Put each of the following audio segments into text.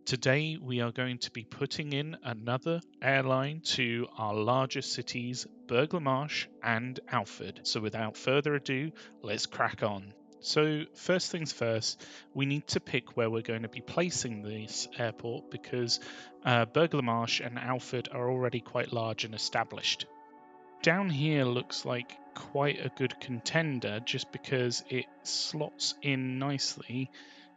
Today we are going to be putting in another airline to our largest cities, Burgh Le Marsh and Alford. So without further ado, let's crack on. So first things first, we need to pick where we're going to be placing this airport because Burgh Le Marsh and Alford are already quite large and established. Down here looks like quite a good contender just because it slots in nicely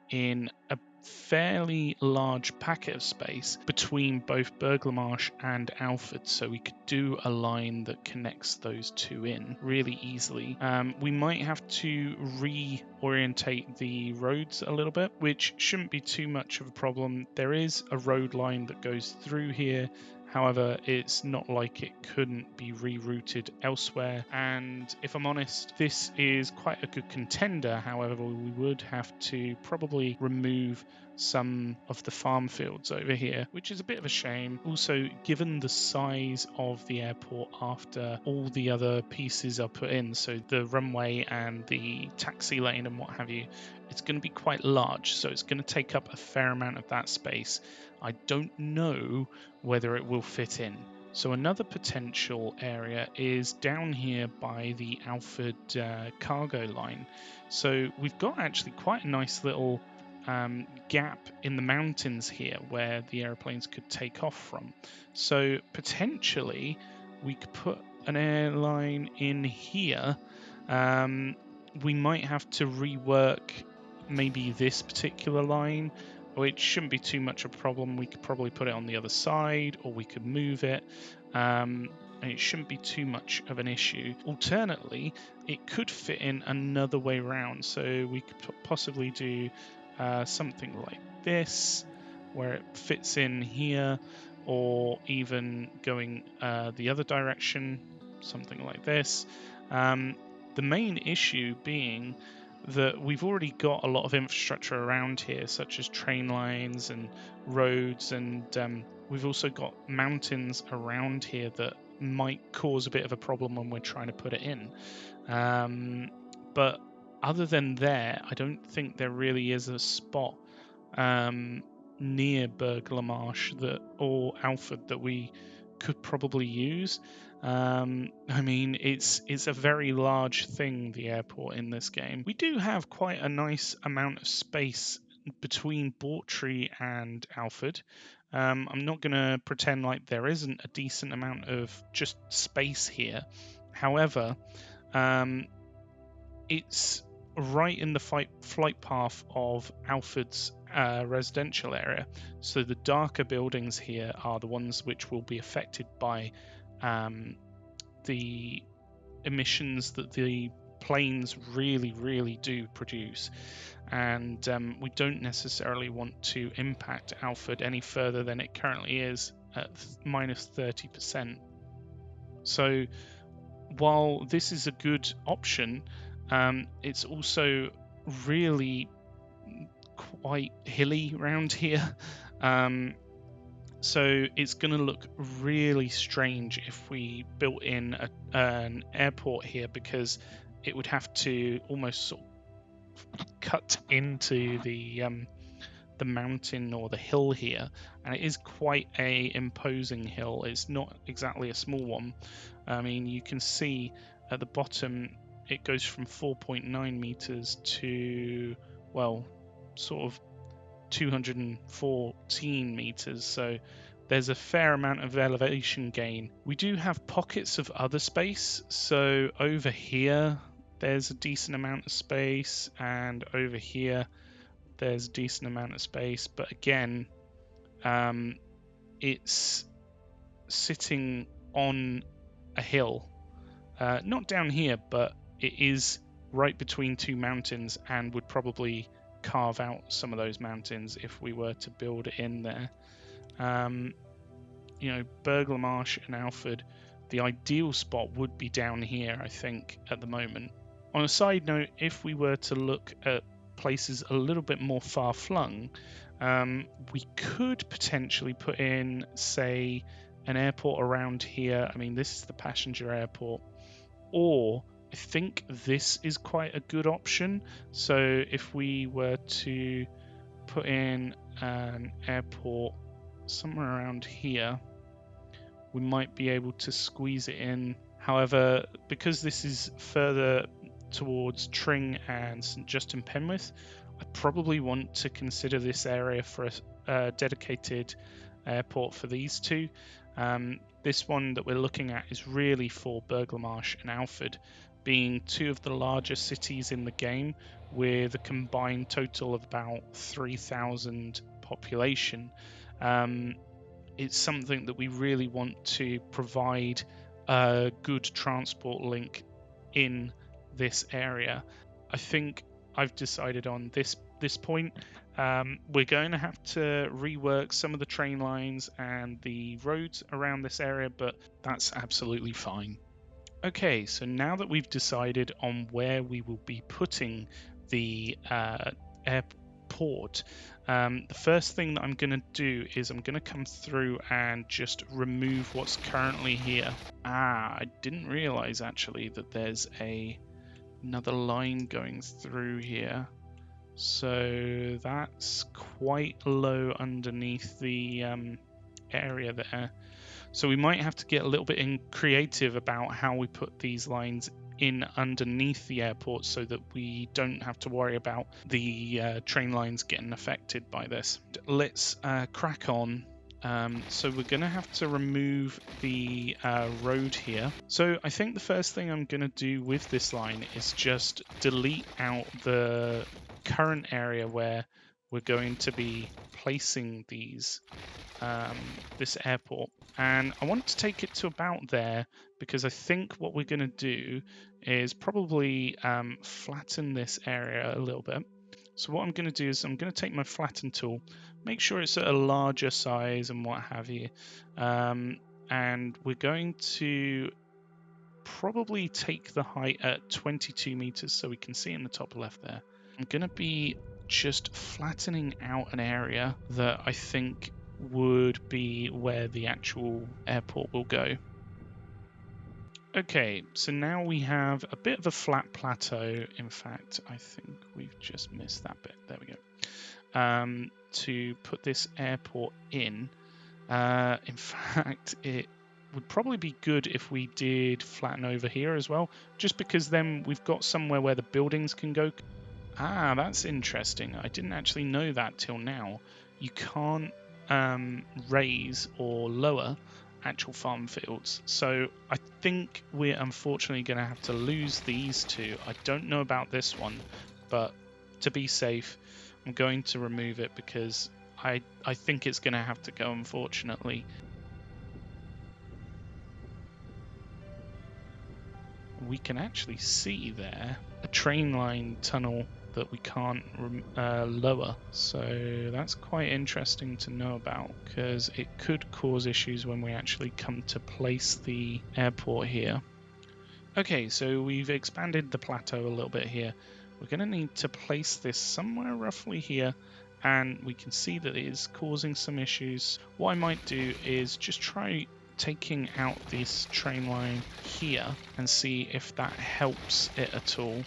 in a fairly large packet of space between both Burgh Le Marsh and Alford, so we could do a line that connects those two in really easily. We might have to reorientate the roads a little bit, which shouldn't be too much of a problem. There is a road line that goes through here. However, it's not like it couldn't be rerouted elsewhere, and if I'm honest, this is quite a good contender. However, we would have to probably remove some of the farm fields over here, which is a bit of a shame. Also, given the size of the airport after all the other pieces are put in, so the runway and the taxi lane and what have you, it's going to be quite large, so it's going to take up a fair amount of that space. I don't know whether it will fit in. So another potential area is down here by the Alford cargo line. So we've got actually quite a nice little gap in the mountains here where the airplanes could take off from. So potentially we could put an airline in here. We might have to rework maybe this particular line, which shouldn't be too much of a problem. We could probably put it on the other side, or we could move it, and it shouldn't be too much of an issue. Alternately, it could fit in another way around, so we could possibly do something like this, where it fits in here, or even going the other direction, something like this. The main issue being that we've already got a lot of infrastructure around here, such as train lines and roads, and we've also got mountains around here that might cause a bit of a problem when we're trying to put it in. But other than there, I don't think there really is a spot near Burgh Le Marsh or Alford that we could probably use. I mean, it's a very large thing, the airport in this game. We do have quite a nice amount of space between Bawtry and Alford. I'm not going to pretend like there isn't a decent amount of just space here. However, it's right in the flight path of Alford's residential area. So the darker buildings here are the ones which will be affected by the emissions that the planes really do produce, and we don't necessarily want to impact Alford any further than it currently is at minus 30%. So while this is a good option, it's also really quite hilly around here. So it's going to look really strange if we built in an airport here, because it would have to almost sort of cut into the mountain or the hill here, and it is quite a imposing hill. It's not exactly a small one. I mean, you can see at the bottom it goes from 4.9 meters to, well, sort of 214 meters, so there's a fair amount of elevation gain. We do have pockets of other space, so over here there's a decent amount of space, and over here there's a decent amount of space, but again, it's sitting on a hill, not down here, but it is right between two mountains and would probably carve out some of those mountains if we were to build it in there. You know, Burgh Le Marsh and Alford, the ideal spot would be down here, I think, at the moment. On a side note, if we were to look at places a little bit more far-flung, we could potentially put in, say, an airport around here. I mean, this is the passenger airport, or I think this is quite a good option. So if we were to put in an airport somewhere around here, we might be able to squeeze it in. However, because this is further towards Tring and St Justin Penwith, I probably want to consider this area for a dedicated airport for these two. This one that we're looking at is really for Burgh Le Marsh and Alford, being two of the largest cities in the game with a combined total of about 3,000 population. It's something that we really want to provide a good transport link in this area. I think I've decided on this point. We're going to have to rework some of the train lines and the roads around this area, but that's absolutely fine. Okay, so now that we've decided on where we will be putting the airport, the first thing that I'm going to do is I'm going to come through and just remove what's currently here. I didn't realize actually that there's another line going through here. So that's quite low underneath the area there. So we might have to get a little bit creative about how we put these lines in underneath the airport so that we don't have to worry about the train lines getting affected by this. Let's crack on. So we're going to have to remove the road here. So I think the first thing I'm going to do with this line is just delete out the current area where we're going to be placing these this airport, and I want to take it to about there because I think what we're going to do is probably flatten this area a little bit. So what I'm going to do is I'm going to take my flatten tool, make sure it's at a larger size and what have you, and we're going to probably take the height at 22 meters so we can see in the top left there. I'm going to be just flattening out an area that I think would be where the actual airport will go. Okay, so now we have a bit of a flat plateau. In fact, I think we've just missed that bit. There we go. To put this airport in. In fact, it would probably be good if we did flatten over here as well, just because then we've got somewhere where the buildings can go. That's interesting. I didn't actually know that till now. You can't raise or lower actual farm fields. So I think we're unfortunately going to have to lose these two. I don't know about this one, but to be safe, I'm going to remove it because I think it's going to have to go, unfortunately. We can actually see there a train line tunnel that we can't lower, so that's quite interesting to know about because it could cause issues when we actually come to place the airport here. Okay, so we've expanded the plateau a little bit here. We're going to need to place this somewhere roughly here, and we can see that it is causing some issues. What I might do is just try taking out this train line here and see if that helps it at all,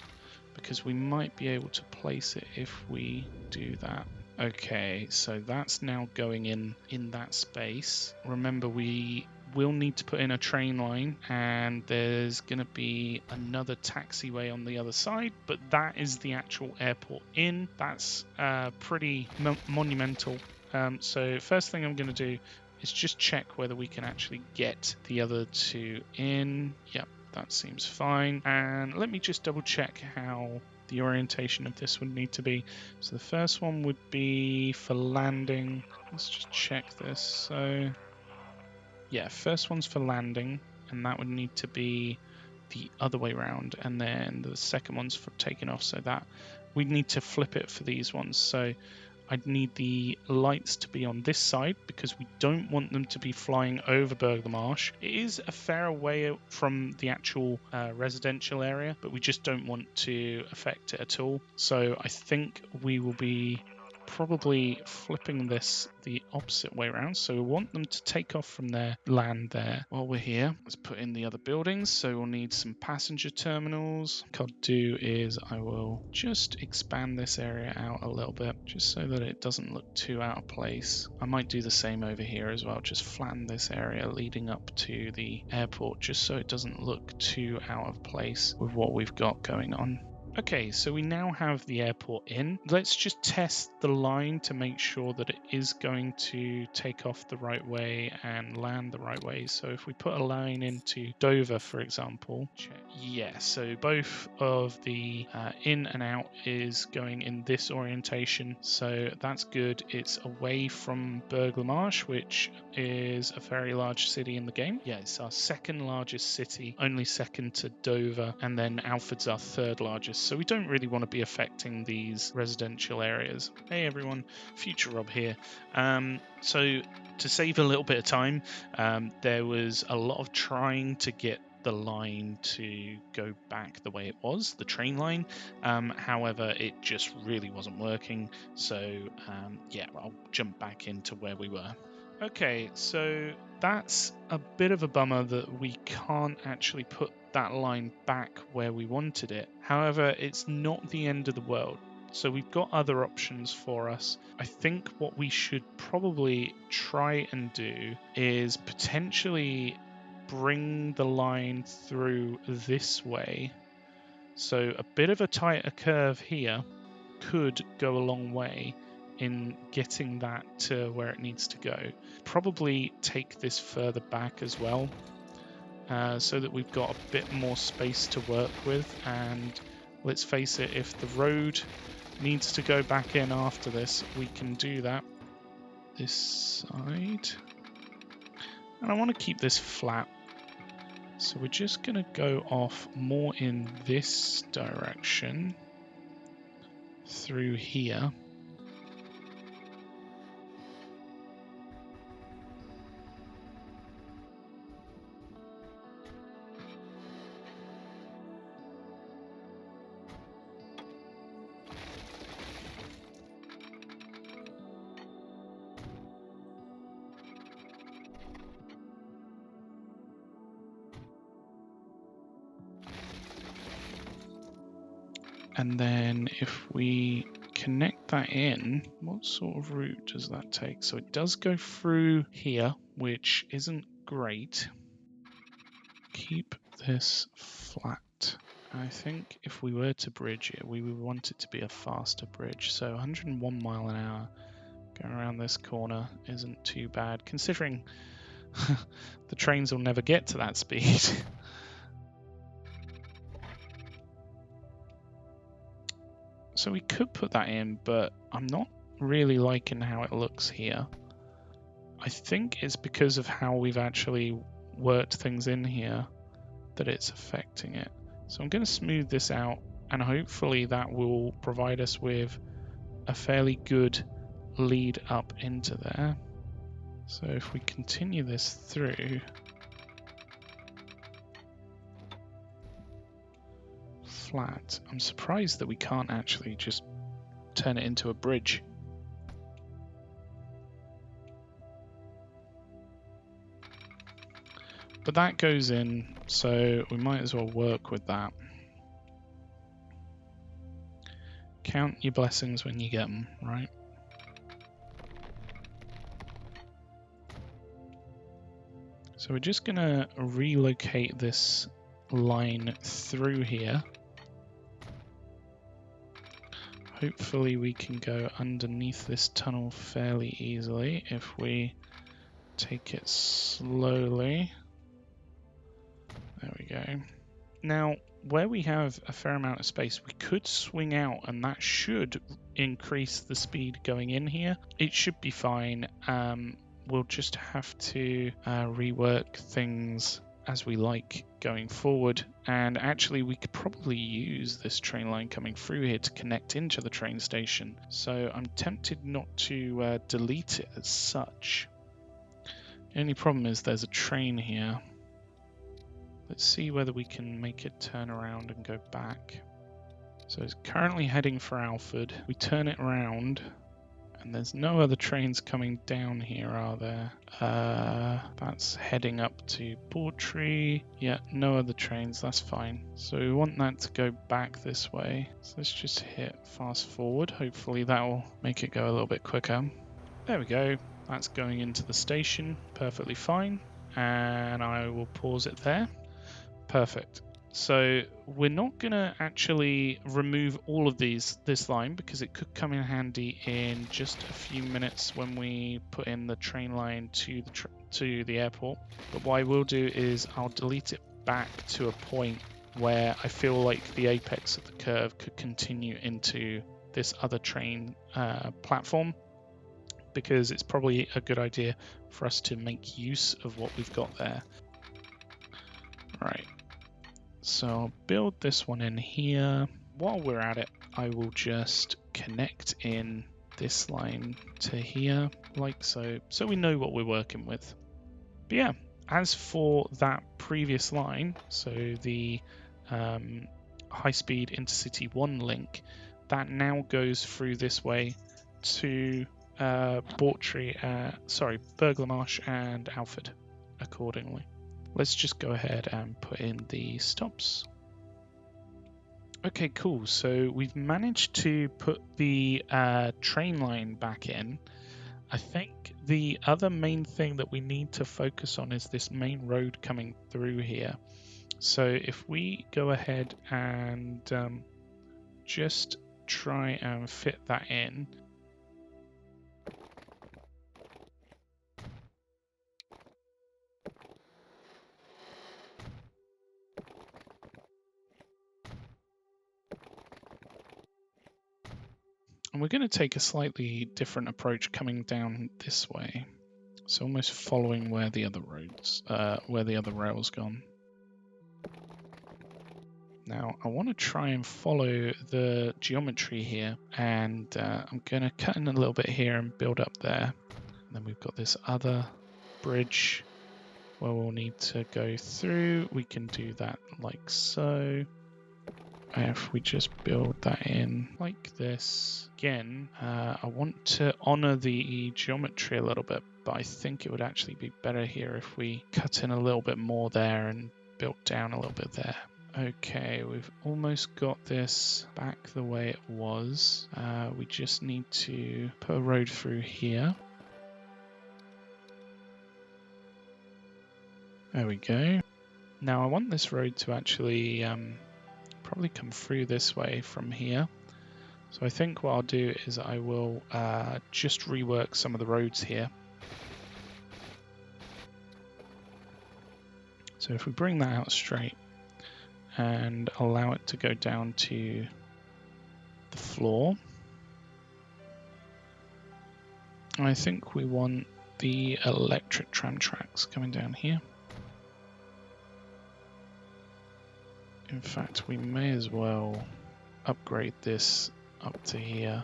because we might be able to place it if we do that. Okay, so that's now going in that space. Remember, we will need to put in a train line, and there's going to be another taxiway on the other side, but that is the actual airport in. That's pretty monumental. So first thing I'm going to do is just check whether we can actually get the other two in. Yep, that seems fine. And let me just double check how the orientation of this would need to be. So the first one would be for landing. Let's just check this. So yeah, first one's for landing, and that would need to be the other way around, and then the second one's for taking off, so that we'd need to flip it for these ones. So I'd need the lights to be on this side because we don't want them to be flying over Burgh Le Marsh. It is a fair way from the actual residential area, but we just don't want to affect it at all. So I think we will be probably flipping this the opposite way around. So we want them to take off from their land there. While we're here, let's put in the other buildings. So we'll need some passenger terminals. What I'll do is I will just expand this area out a little bit, just so that it doesn't look too out of place. I might do the same over here as well, just flatten this area leading up to the airport, just so it doesn't look too out of place with what we've got going on. Okay, so we now have the airport in. Let's just test the line to make sure that it is going to take off the right way and land the right way. So if we put a line into Dover, for example, check. Yeah, so both of the in and out is going in this orientation. So that's good. It's away from Burgh Le Marsh, which is a very large city in the game. Yeah, it's our second largest city, only second to Dover, and then Alford's our third largest. So we don't really want to be affecting these residential areas. Hey everyone, Future Rob here. So to save a little bit of time, there was a lot of trying to get the line to go back the way it was, the train line. However, it just really wasn't working. So yeah, I'll jump back into where we were. Okay, so that's a bit of a bummer that we can't actually put that line back where we wanted it. However, it's not the end of the world. So we've got other options for us. I think what we should probably try and do is potentially bring the line through this way. So a bit of a tighter curve here could go a long way in getting that to where it needs to go. Probably take this further back as well, so that we've got a bit more space to work with. And let's face it, if the road needs to go back in after this, we can do that. This side. And I want to keep this flat. So we're just going to go off more in this direction through here. And then if we connect that in, what sort of route does that take? So it does go through here, which isn't great. Keep this flat. I think if we were to bridge it, we would want it to be a faster bridge. So 101 mile an hour going around this corner isn't too bad, considering the trains will never get to that speed. So we could put that in, but I'm not really liking how it looks here. I think it's because of how we've actually worked things in here that it's affecting it. So I'm going to smooth this out, and hopefully that will provide us with a fairly good lead up into there. So if we continue this through, flat, I'm surprised that we can't actually just turn it into a bridge. But that goes in, so we might as well work with that. Count your blessings when you get them, right? So we're just going to relocate this line through here. Hopefully we can go underneath this tunnel fairly easily if we take it slowly. There we go. Now, where we have a fair amount of space, we could swing out, and that should increase the speed going in here. It should be fine. We'll just have to rework things as we like going forward. And actually, we could probably use this train line coming through here to connect into the train station. So I'm tempted not to delete it as such. The only problem is there's a train here. Let's see whether we can make it turn around and go back. So it's currently heading for Alford. We turn it around. And there's no other trains coming down here, are there? That's heading up to Bawtry. Yeah, no other trains, that's fine. So we want that to go back this way. So let's just hit fast forward. Hopefully that will make it go a little bit quicker. There we go. That's going into the station perfectly fine. And I will pause it there. Perfect. So we're not going to actually remove all of this line because it could come in handy in just a few minutes when we put in the train line to the airport. But what I will do is I'll delete it back to a point where I feel like the apex of the curve could continue into this other train platform, because it's probably a good idea for us to make use of what we've got there. Right. So I'll build this one in here. While we're at it, I will just connect in this line to here, like so, so we know what we're working with. But yeah, as for that previous line, so the high-speed Intercity 1 link, that now goes through this way to Bawtry, Burgh Le Marsh and Alford accordingly. Let's just go ahead and put in the stops. Okay, cool. So we've managed to put the train line back in. I think the other main thing that we need to focus on is this main road coming through here. So if we go ahead and just try and fit that in. And we're going to take a slightly different approach coming down this way. So almost following where the other rail's gone. Now I want to try and follow the geometry here, and I'm going to cut in a little bit here and build up there. And then we've got this other bridge where we'll need to go through. We can do that like so. If we just build that in like this. Again, I want to honor the geometry a little bit, but I think it would actually be better here if we cut in a little bit more there and built down a little bit there. Okay, we've almost got this back the way it was. We just need to put a road through here. There we go. Now I want this road to actually probably come through this way from here. So I think what I'll do is I will just rework some of the roads here. So if we bring that out straight and allow it to go down to the floor, I think we want the electric tram tracks coming down here. In fact, we may as well upgrade this up to here,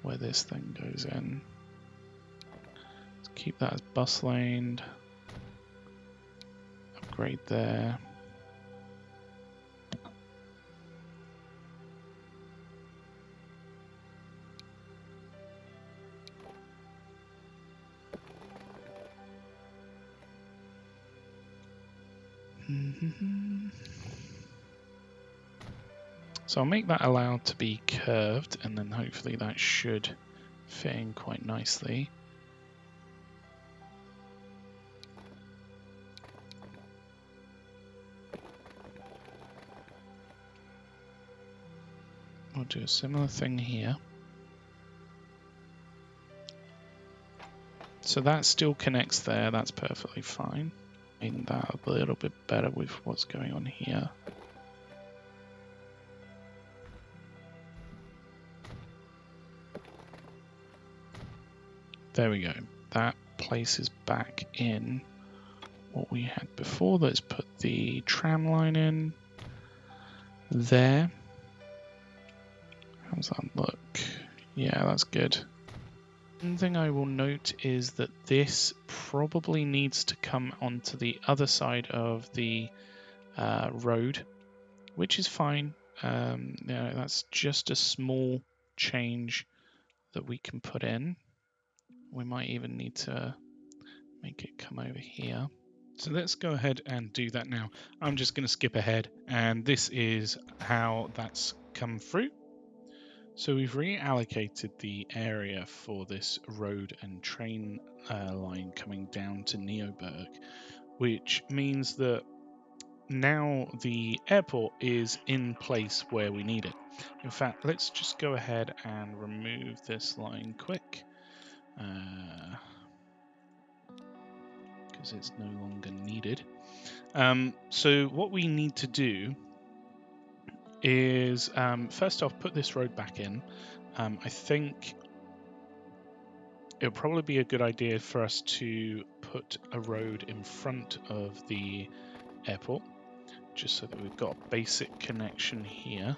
where this thing goes in. Let's keep that as bus laned. Upgrade there. So I'll make that allowed to be curved, and then hopefully that should fit in quite nicely. We'll do a similar thing here. So that still connects there, that's perfectly fine. Making that a little bit better with what's going on here. There we go. That places back in what we had before. Let's put the tram line in there. How does that look? Yeah, that's good. One thing I will note is that this probably needs to come onto the other side of the road, which is fine. That's just a small change that we can put in. We might even need to make it come over here. So let's go ahead and do that now. I'm just going to skip ahead, and this is how that's come through. So we've reallocated the area for this road and train line coming down to NeoBurgh, which means that now the airport is in place where we need it. In fact, let's just go ahead and remove this line quick, because it's no longer needed. So what we need to do is first off put this road back in. I think it'll probably be a good idea for us to put a road in front of the airport, just so that we've got a basic connection here.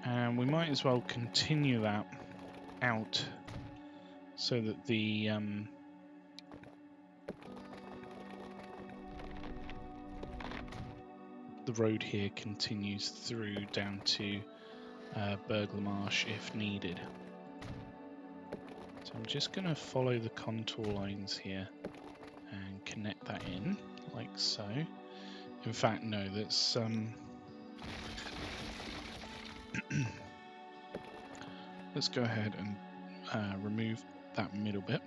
And we might as well continue that out so that the road here continues through down to Burgh Le Marsh if needed. So I'm just going to follow the contour lines here and connect that in like so. In fact, no, that's let's go ahead and remove that middle bit,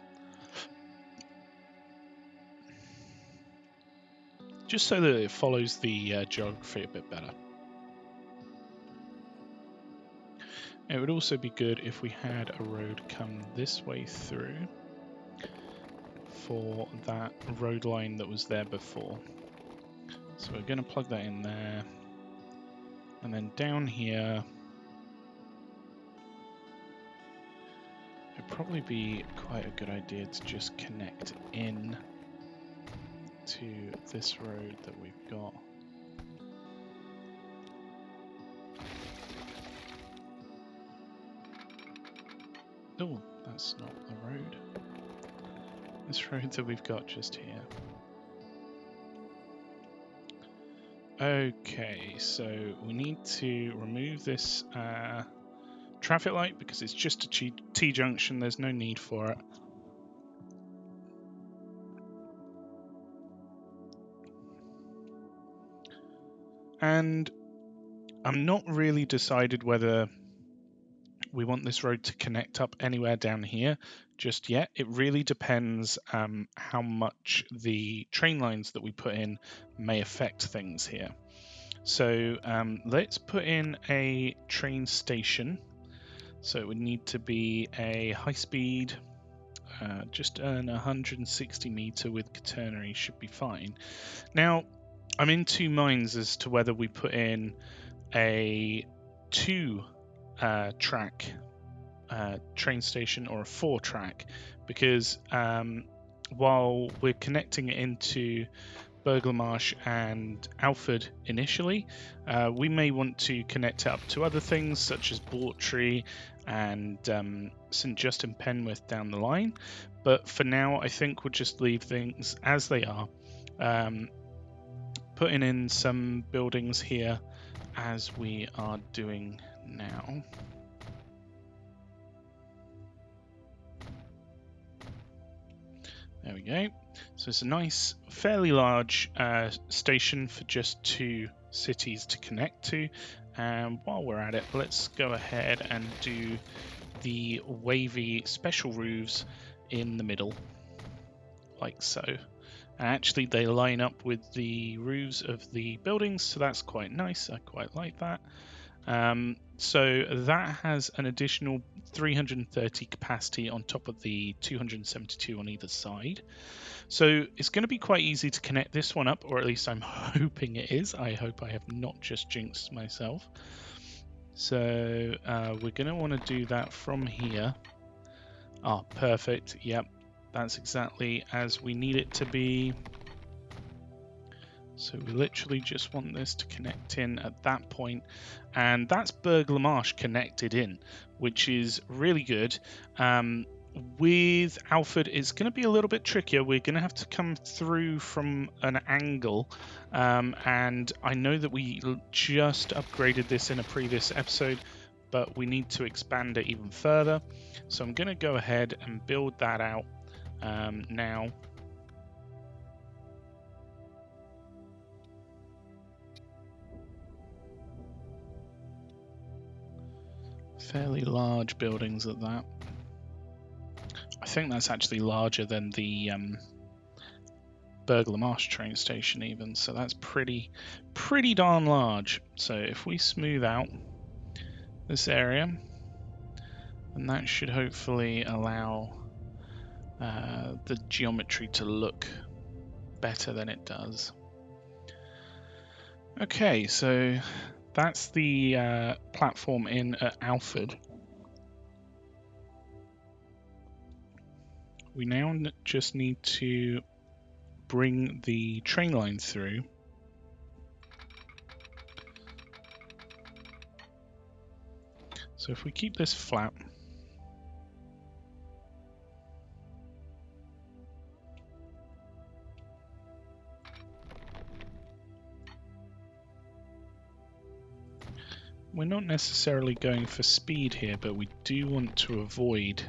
just so that it follows the geography a bit better. It would also be good if we had a road come this way through for that road line that was there before. So we're going to plug that in there, and then down here it'd probably be quite a good idea to just connect in to this road that we've got. Oh, that's not the road. This road that we've got just here. Okay, so we need to remove this traffic light because it's just a T-junction. There's no need for it. And I'm not really decided whether we want this road to connect up anywhere down here just yet. It really depends how much the train lines that we put in may affect things here. So let's put in a train station. So it would need to be a high-speed, just an 160 meter with catenary should be fine. Now, I'm in two minds as to whether we put in a 2-track train station or a 4-track, because while we're connecting it into Burgh Le Marsh and Alford initially, we may want to connect it up to other things such as Bawtry and St Justin Penwith down the line. But for now, I think we'll just leave things as they are, putting in some buildings here as we are doing now. There we go. So it's a nice, fairly large station for just 2 cities to connect to. And while we're at it, let's go ahead and do the wavy special roofs in the middle, like so. And actually, they line up with the roofs of the buildings, so that's quite nice. I quite like that. So that has an additional 330 capacity on top of the 272 on either side. So it's going to be quite easy to connect this one up, or at least I'm hoping it is. I hope I have not just jinxed myself. So we're going to want to do that from here. Ah, perfect. Yep, that's exactly as we need it to be. So we literally just want this to connect in at that point, and that's Burgh Le Marsh connected in, which is really good. With Alford, it's going to be a little bit trickier. We're going to have to come through from an angle, and I know that we just upgraded this in a previous episode, but we need to expand it even further. So I'm going to go ahead and build that out now. Fairly large buildings at that. I think that's actually larger than the Burgh Le Marsh train station even, so that's pretty darn large. So if we smooth out this area, then that should hopefully allow the geometry to look better than it does. Okay, so that's the platform in at Alford. We now just need to bring the train line through. So if we keep this flat, we're not necessarily going for speed here, but we do want to avoid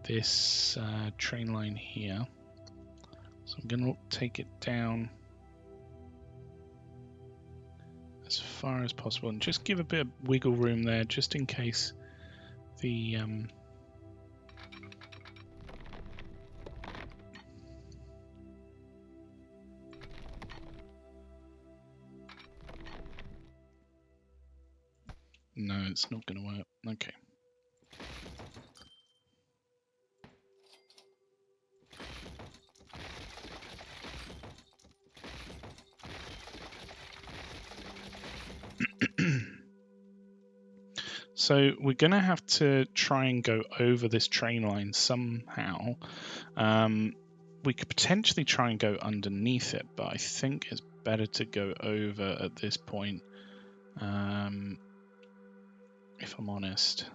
this train line here. So I'm going to take it down as far as possible and just give a bit of wiggle room there, just in case the no, it's not going to work. Okay. So we're going to have to try and go over this train line somehow. We could potentially try and go underneath it, but I think it's better to go over at this point, if I'm honest.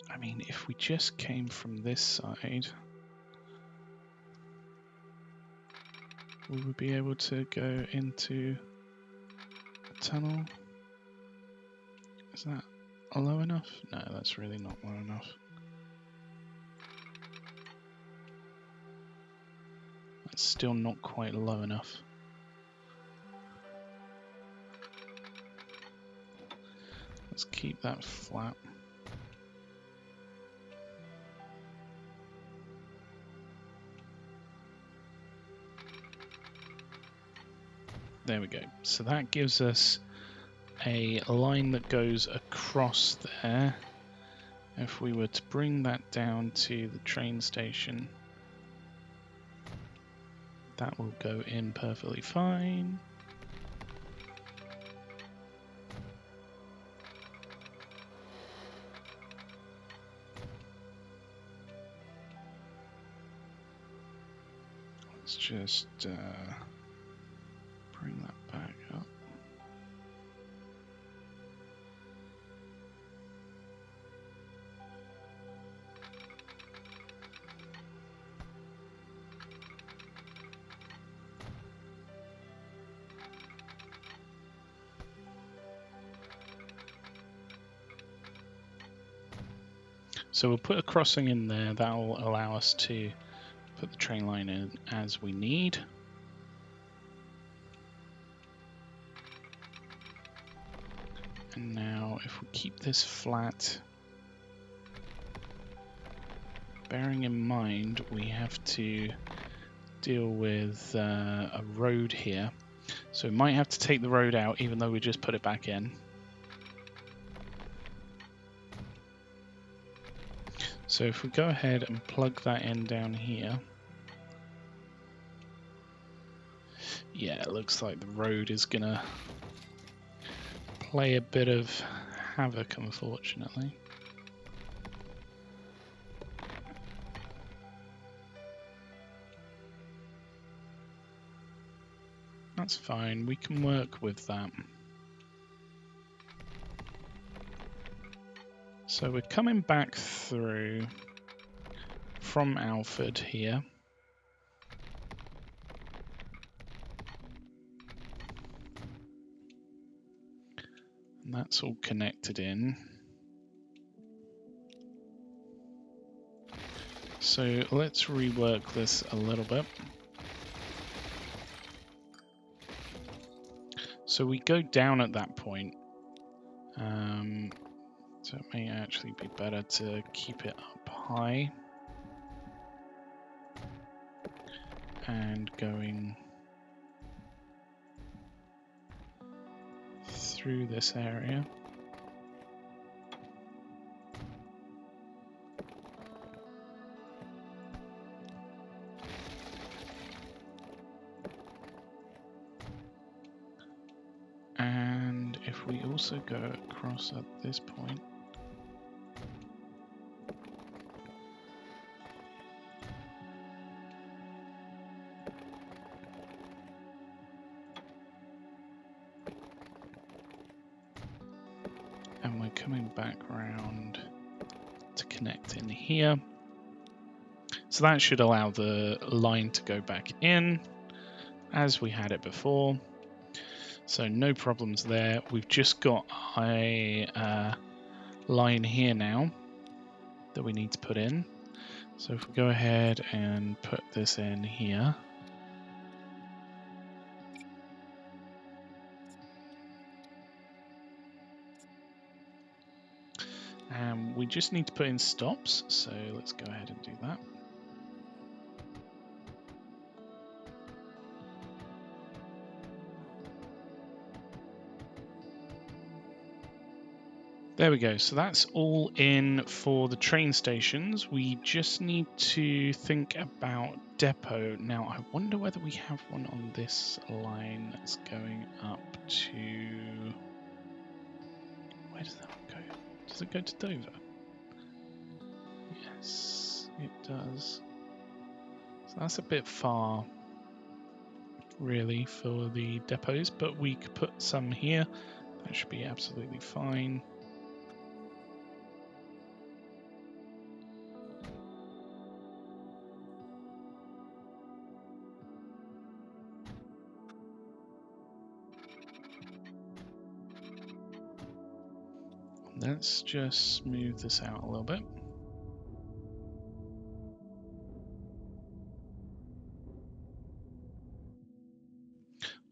I mean, if we just came from this side, we would be able to go into tunnel. Is that low enough? No, that's really not low enough. That's still not quite low enough. Let's keep that flat. There we go. So that gives us a line that goes across there. If we were to bring that down to the train station, that will go in perfectly fine. Let's just bring that back up. So we'll put a crossing in there that will allow us to put the train line in as we need. And now if we keep this flat, bearing in mind we have to deal with a road here, so we might have to take the road out even though we just put it back in. So if we go ahead and plug that in down here, yeah, it looks like the road is gonna play a bit of havoc, unfortunately. That's fine, we can work with that. So we're coming back through from Alford here. that's all connected in. So let's rework this a little bit. So we go down at that point. So it may actually be better to keep it up high. And going through this area. And if we also go across at this point, and we're coming back round to connect in here. So that should allow the line to go back in as we had it before. So no problems there. We've just got a line here now that we need to put in. So if we go ahead and put this in here. We just need to put in stops, so let's go ahead and do that. There we go, so that's all in for the train stations. We just need to think about depot. Now, I wonder whether we have one on this line that's going up to... Where does that one go? Does it go to Dover? Yes, it does. So that's a bit far, really, for the depots, but we could put some here. That should be absolutely fine. Let's just smooth this out a little bit.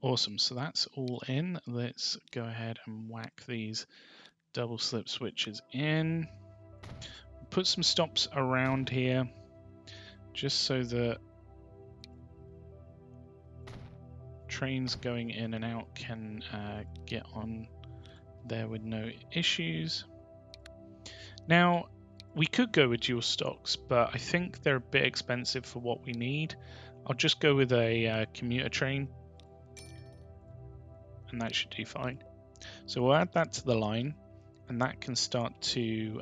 Awesome, so that's all in. Let's go ahead and whack these double slip switches in. Put some stops around here, just so that trains going in and out can get on there with no issues. Now, we could go with dual stocks, but I think they're a bit expensive for what we need. I'll just go with a commuter train, and that should do fine. So we'll add that to the line, and that can start to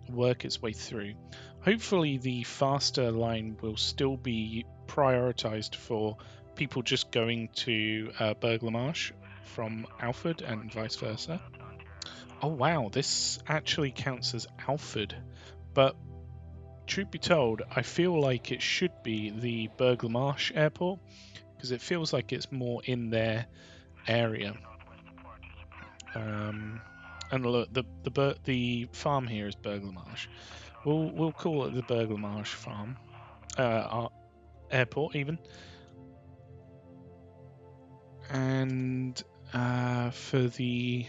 work its way through. Hopefully the faster line will still be prioritized for people just going to Burgh Le Marsh from Alford and vice versa. Oh wow, this actually counts as Alford, but truth be told, I feel like it should be the Burgh Le Marsh airport, because it feels like it's more in their area. And look, the farm here is Burgh Le Marsh. We'll call it the Burgh Le Marsh farm, our airport even. And for the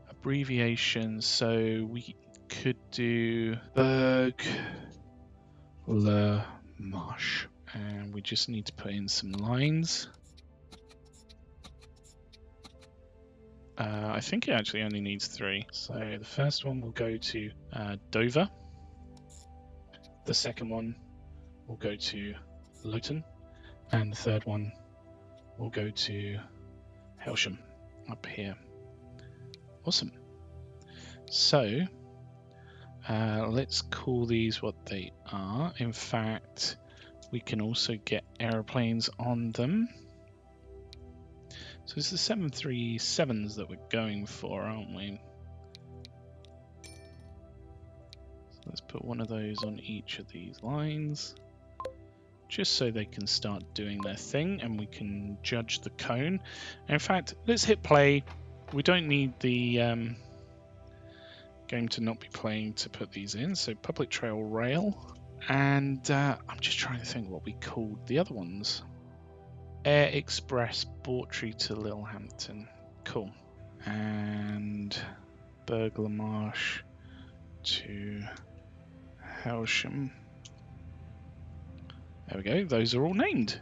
abbreviation, so we could do Burgh Le Marsh, and we just need to put in some lines. I think it actually only needs 3. So the first one will go to Dover. The second one will go to Luton. And the third one will go to Helsham up here. Awesome. So let's call these what they are. In fact, we can also get aeroplanes on them. So it's the 737s that we're going for, aren't we? So let's put one of those on each of these lines, just so they can start doing their thing and we can judge the cone. In fact, let's hit play We don't need the game to not be playing to put these in. So public trail rail. And I'm just trying to think what we called the other ones. Air Express Bawtry to Littlehampton. Cool. And Burgh Le Marsh to Helsham. There we go. Those are all named.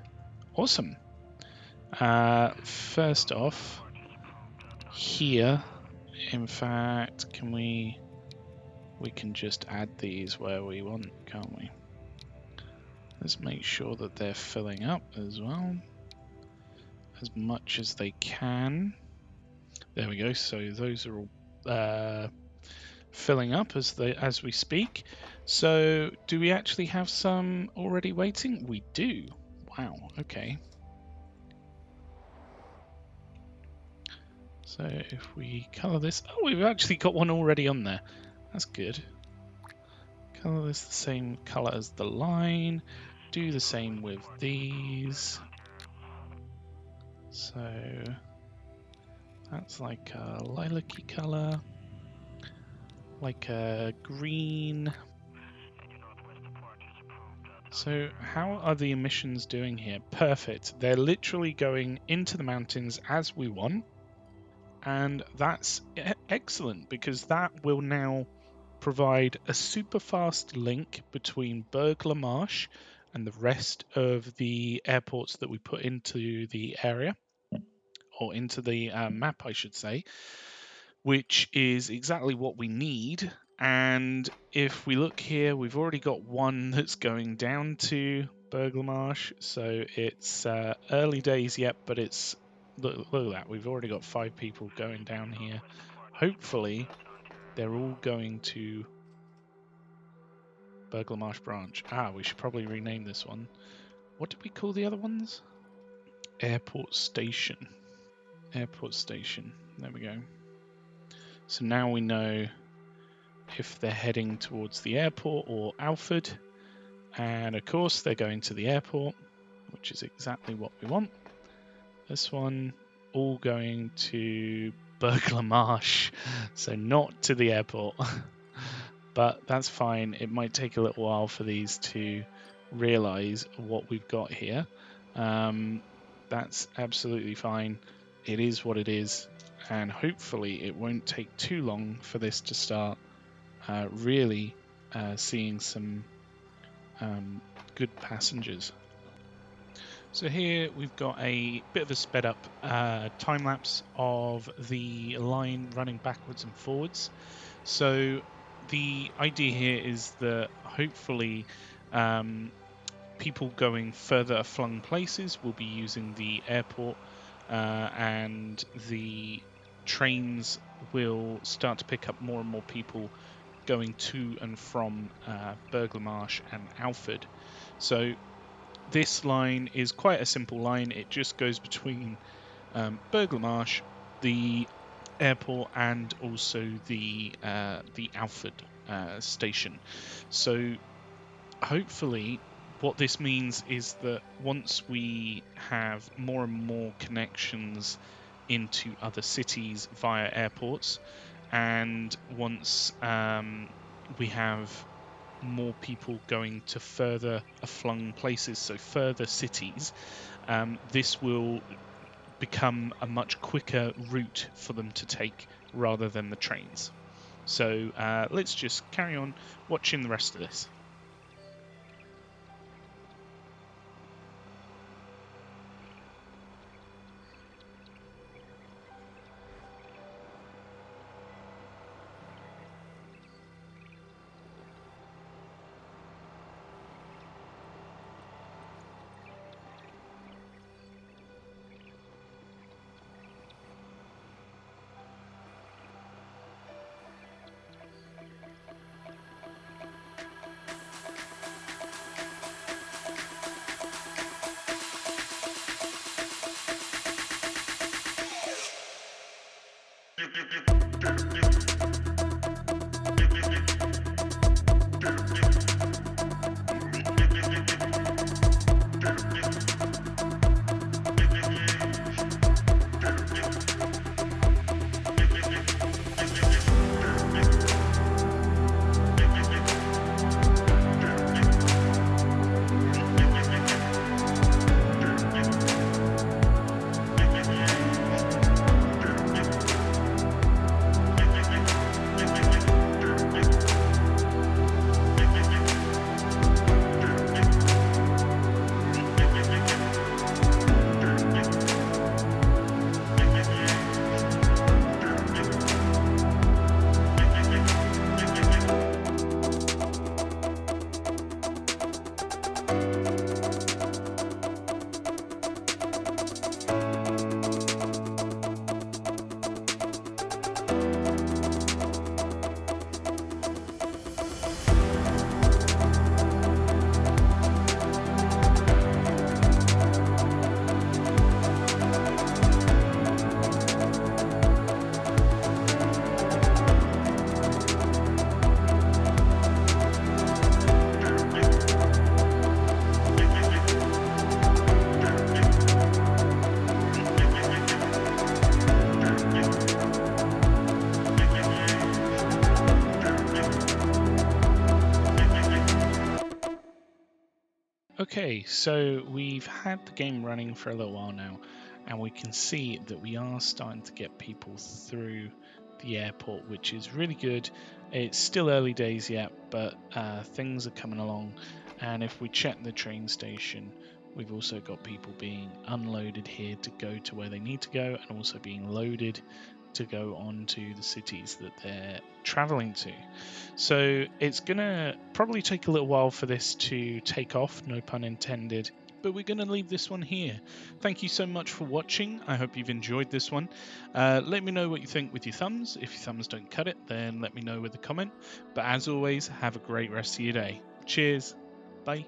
Awesome. First off, here, in fact, we can just add these where we want, can't we? Let's make sure that they're filling up as well, as much as they can. There we go. So those are all filling up as we speak. So do we actually have some already waiting? We do. Wow. Okay. So if we colour this, oh, we've actually got one already on there. That's good. Colour this the same colour as the line. Do the same with these. So that's like a lilac-y colour, like a green. So how are the emissions doing here? Perfect. They're literally going into the mountains as we want. And that's excellent, because that will now provide a super fast link between Burgh Le Marsh and the rest of the airports that we put into the area, or into the map, I should say, which is exactly what we need. And if we look here, we've already got one that's going down to Burgh Le Marsh, so it's early days yet, but it's look at that, we've already got 5 people going down here. Hopefully they're all going to Burgh Le Marsh branch. We should probably rename this one. What did we call the other ones? Airport Station. Airport Station. There we go. So now we know if they're heading towards the airport or Alford. And of course they're going to the airport, which is exactly what we want. This one all going to Burgh Le Marsh, so not to the airport. But that's fine. It might take a little while for these to realize what we've got here. That's absolutely fine. It is what it is, and hopefully it won't take too long for this to start really seeing some good passengers. So here we've got a bit of a sped up time lapse of the line running backwards and forwards. So the idea here is that hopefully people going further flung places will be using the airport, and the trains will start to pick up more and more people going to and from Burgh Le Marsh and Alford. So this line is quite a simple line. It just goes between Burgh Le Marsh, the airport, and also the Alford station. So hopefully what this means is that once we have more and more connections into other cities via airports, and once we have more people going to further flung places, so further cities, this will become a much quicker route for them to take rather than the trains. So let's just carry on watching the rest of this. Okay, so we've had the game running for a little while now, and we can see that we are starting to get people through the airport, which is really good. It's still early days yet, but things are coming along. And if we check the train station, we've also got people being unloaded here to go to where they need to go, and also being loaded to go on to the cities that they're traveling to. So it's going to probably take a little while for this to take off, no pun intended, but we're going to leave this one here. Thank you so much for watching. I hope you've enjoyed this one. Let me know what you think with your thumbs. If your thumbs don't cut it, then let me know with a comment. But as always, have a great rest of your day. Cheers. Bye.